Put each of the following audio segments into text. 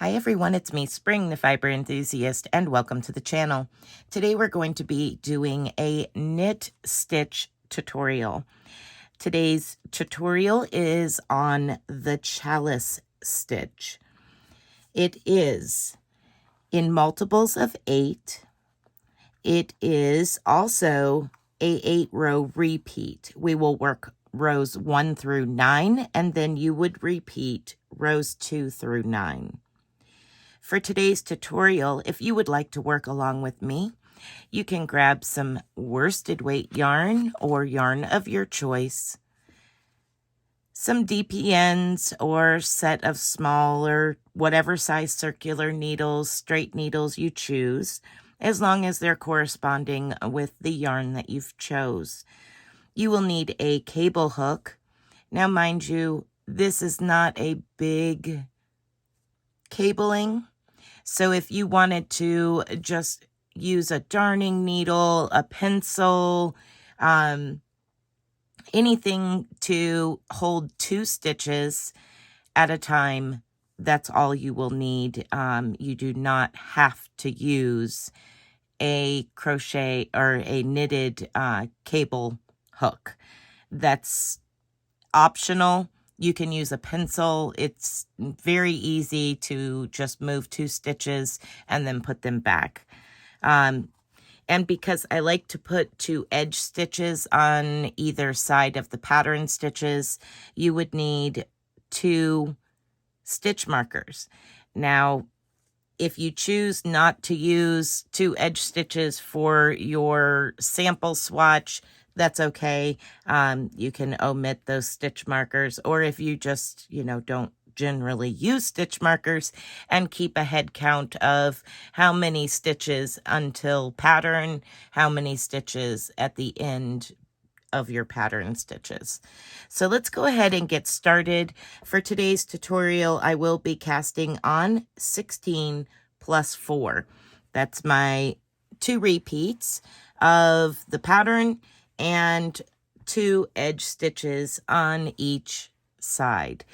Hi everyone, it's me, Spring, the fiber enthusiast, and welcome to the channel. Today we're going to be doing a knit stitch tutorial. Today's tutorial is on the Chalice stitch. It is in multiples of 8. It is also a 8-row repeat. We will work rows 1 through 9, and then you would repeat rows 2 through 9. For today's tutorial, if you would like to work along with me, you can grab some worsted weight yarn or yarn of your choice, some DPNs or set of smaller, whatever size circular needles, straight needles you choose, as long as they're corresponding with the yarn that you've chose. You will need a cable hook. Now, mind you, this is not a big cabling. So if you wanted to just use a darning needle, a pencil, anything to hold 2 stitches at a time, that's all you will need. You do not have to use a crochet or a knitted cable hook. That's optional. You can use a pencil. It's very easy to just move 2 stitches and then put them back. And because I like to put 2 edge stitches on either side of the pattern stitches, you would need 2 stitch markers. Now, if you choose not to use 2 edge stitches for your sample swatch, that's okay. You can omit those stitch markers, or if you just, don't generally use stitch markers, and keep a head count of how many stitches until pattern, how many stitches at the end of your pattern stitches. So let's go ahead and get started. For today's tutorial, I will be casting on 16 plus 4. That's my 2 repeats of the pattern and 2 edge stitches on each side.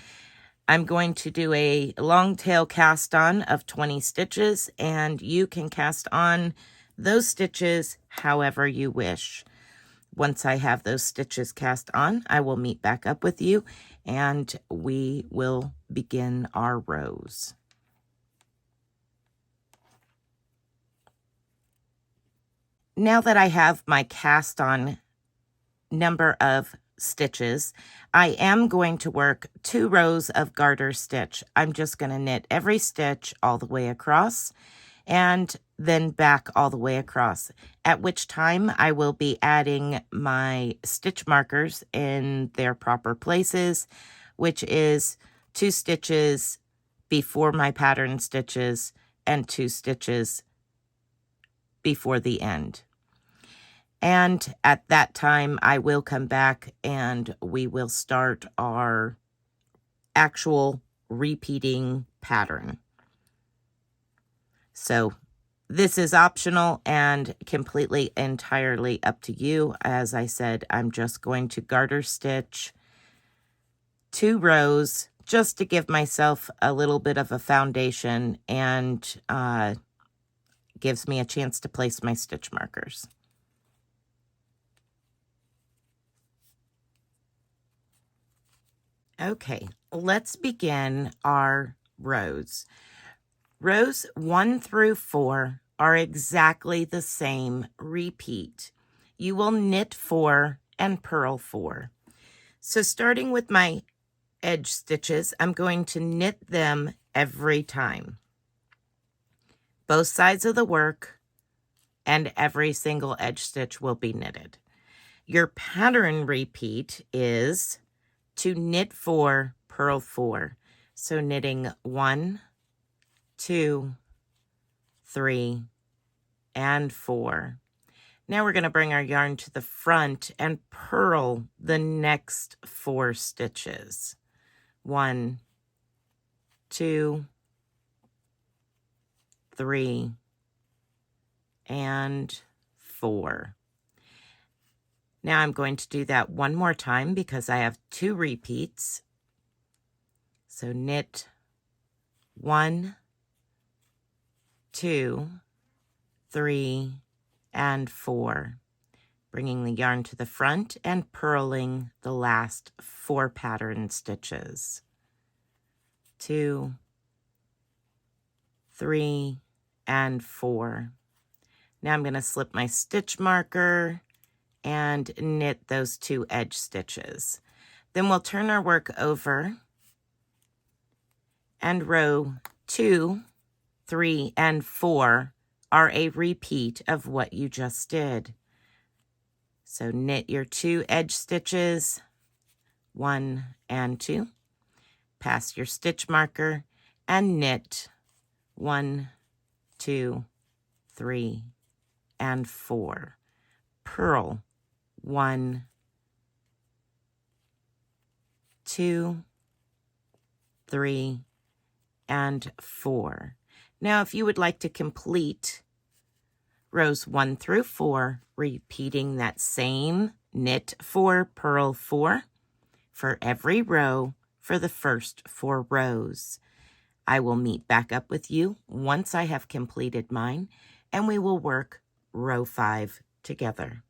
I'm going to do a long tail cast on of 20 stitches, and you can cast on those stitches however you wish. Once I have those stitches cast on, I will meet back up with you and we will begin our rows. Now that I have my cast on number of stitches, I am going to work 2 rows of garter stitch. I'm just going to knit every stitch all the way across and then back all the way across, at which time I will be adding my stitch markers in their proper places, which is 2 stitches before my pattern stitches and 2 stitches before the end. And at that time, I will come back and we will start our actual repeating pattern. So this is optional and completely entirely up to you. As I said, I'm just going to garter stitch 2 rows just to give myself a little bit of a foundation and gives me a chance to place my stitch markers. Okay, let's begin our rows. Rows 1 through 4 are exactly the same repeat. You will knit 4 and purl 4. So starting with my edge stitches, I'm going to knit them every time. Both sides of the work and every single edge stitch will be knitted. Your pattern repeat is to knit 4, purl 4. So knitting 1, 2, 3, and 4. Now we're going to bring our yarn to the front and purl the next 4 stitches. 1, 2, 3, and 4. Now I'm going to do that one more time because I have 2 repeats. So knit 1, 2, 3, and 4. Bringing the yarn to the front and purling the last 4 pattern stitches. 2, 3, and 4. Now I'm going to slip my stitch marker and knit those 2 edge stitches. Then we'll turn our work over, and row 2, 3, and 4 are a repeat of what you just did. So knit your 2 edge stitches, 1 and 2, pass your stitch marker, and knit 1, 2, 3, and 4. Purl 1, 2, 3, and 4. Now, if you would like to complete rows 1 through 4, repeating that same knit 4, purl 4 for every row for the first 4 rows. I will meet back up with you once I have completed mine, and we will work row 5 together.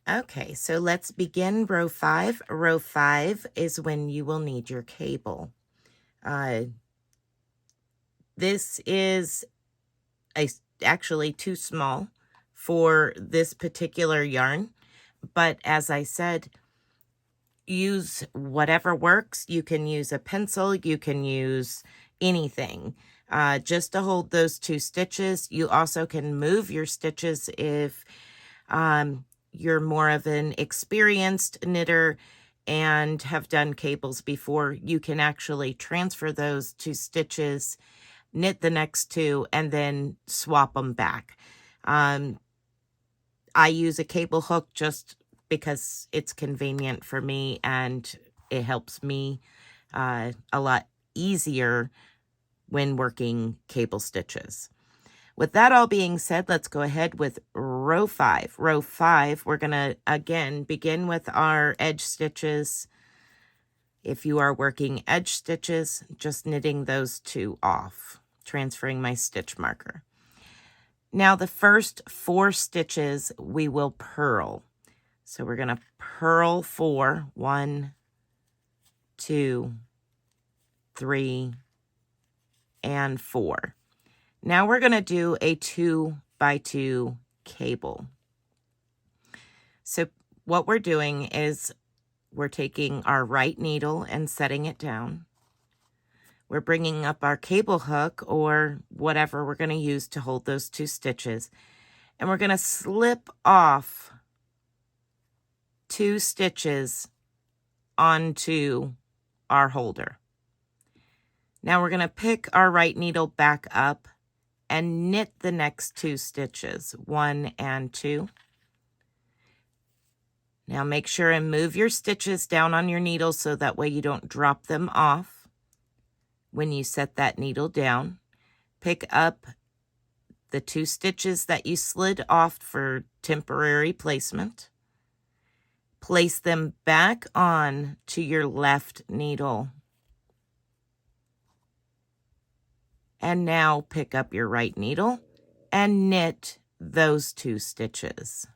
Okay, so let's begin row 5. Row 5 is when you will need your cable. This is actually too small for this particular yarn, but as I said, use whatever works. You can use a pencil, you can use anything just to hold those 2 stitches. You also can move your stitches if you're more of an experienced knitter and have done cables before. You can actually transfer those 2 stitches, knit the next 2, and then swap them back. I use a cable hook just because it's convenient for me and it helps me a lot easier when working cable stitches. With that all being said, let's go ahead with row 5. Row 5, we're going to, again, begin with our edge stitches. If you are working edge stitches, just knitting those 2 off, transferring my stitch marker. Now, the first 4 stitches we will purl. So we're going to purl 4, 1, 2, 3, and 4. Now we're going to do a 2 by 2 cable. So what we're doing is we're taking our right needle and setting it down. We're bringing up our cable hook or whatever we're going to use to hold those 2 stitches. And we're going to slip off 2 stitches onto our holder. Now we're going to pick our right needle back up and knit the next 2 stitches, 1 and 2. Now make sure and move your stitches down on your needle so that way you don't drop them off when you set that needle down. Pick up the 2 stitches that you slid off for temporary placement. Place them back on to your left needle. And now pick up your right needle and knit those 2 stitches.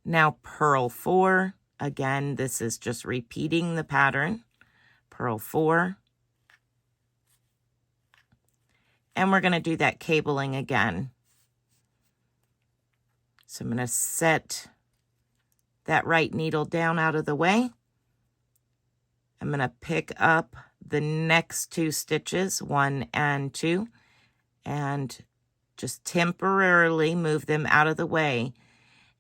Now purl 4. Again, this is just repeating the pattern. Purl 4. And we're going to do that cabling again. So I'm going to set that right needle down out of the way. I'm going to pick up the next 2 stitches, 1 and 2, and just temporarily move them out of the way.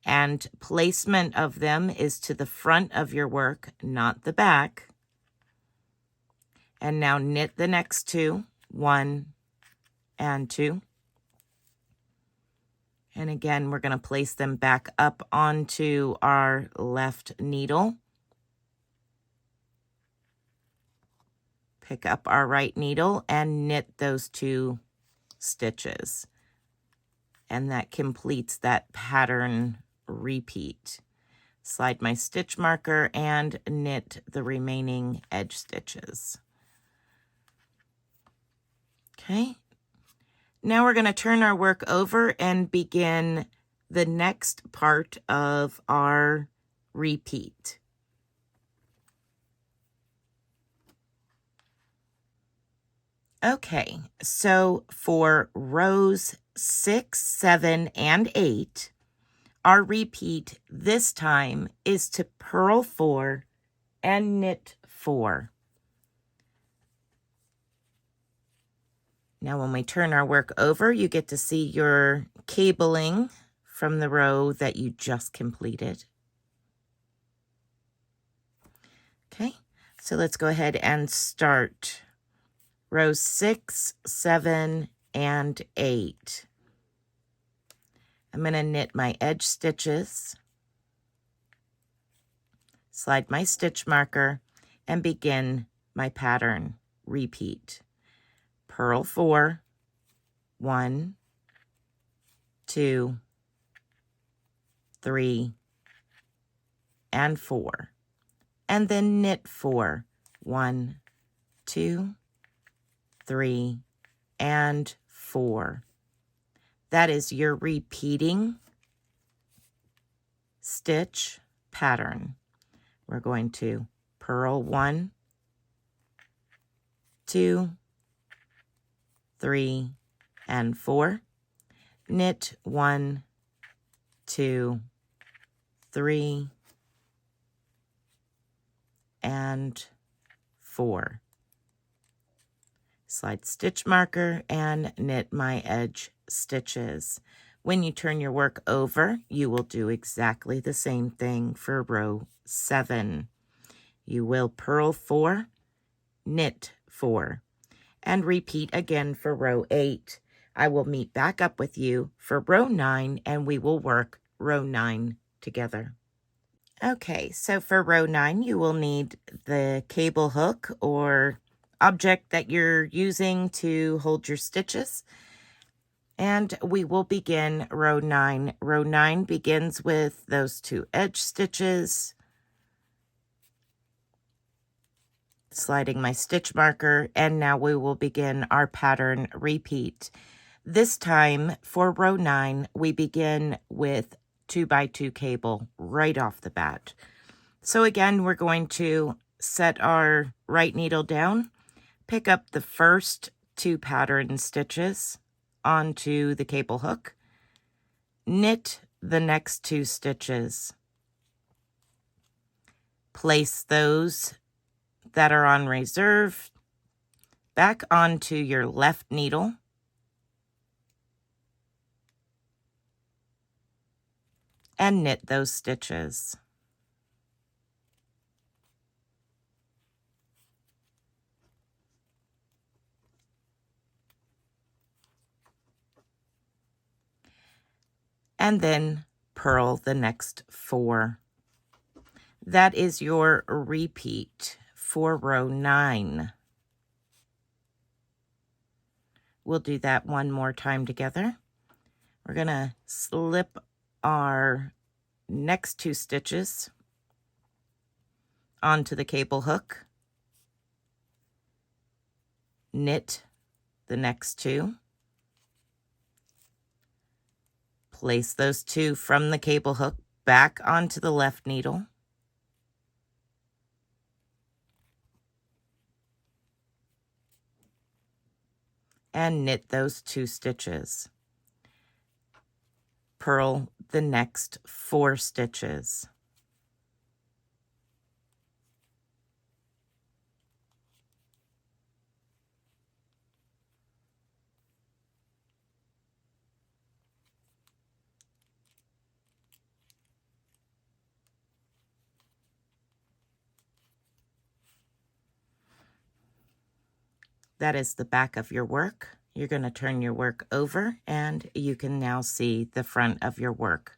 And placement of them is to the front of your work, not the back. And now knit the next 2, 1 and 2. And again, we're going to place them back up onto our left needle. Pick up our right needle and knit those 2 stitches. And that completes that pattern repeat. slide my stitch marker, and knit the remaining edge stitches. Okay, now we're going to turn our work over and begin the next part of our repeat. Okay, so for rows 6, 7, and 8, our repeat this time is to purl 4 and knit 4. Now when we turn our work over, you get to see your cabling from the row that you just completed. Okay, so let's go ahead and start rows 6, 7, and 8. I'm going to knit my edge stitches, slide my stitch marker, and begin my pattern repeat. Purl 4, 1, 2, 3, and 4, and then knit 4, 1, 2, 3, and 4. That is your repeating stitch pattern. We're going to purl 1, 2, 3, and 4, knit 1, 2, 3, and 4. Slide stitch marker and knit my edge stitches. When you turn your work over, you will do exactly the same thing for row 7. You will purl 4, knit 4, and repeat again for row 8. I will meet back up with you for row 9, and we will work row 9 together. Okay, so for row 9, you will need the cable hook or object that you're using to hold your stitches. And we will begin row 9. Row 9 begins with those 2 edge stitches, sliding my stitch marker, and now we will begin our pattern repeat. This time for row 9, we begin with 2x2 cable right off the bat. So again, we're going to set our right needle down, pick up the first 2 pattern stitches onto the cable hook, knit the next 2 stitches, place those that are on reserve back onto your left needle, and knit those stitches. And then purl the next 4. That is your repeat for row 9. We'll do that one more time together. We're going to slip our next 2 stitches onto the cable hook, knit the next 2, place those 2 from the cable hook back onto the left needle, and knit those 2 stitches. Purl the next 4 stitches. That is the back of your work. You're going to turn your work over and you can now see the front of your work.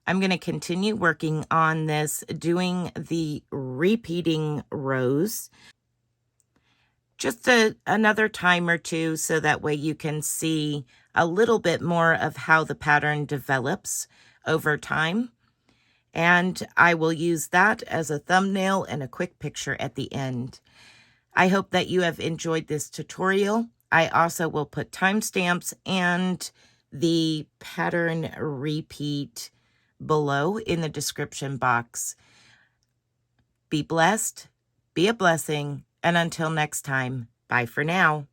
I'm going to continue working on this, doing the repeating rows just another time or two, so that way you can see a little bit more of how the pattern develops over time. And I will use that as a thumbnail and a quick picture at the end. I hope that you have enjoyed this tutorial. I also will put timestamps and the pattern repeat below in the description box. Be blessed, be a blessing, and until next time, bye for now.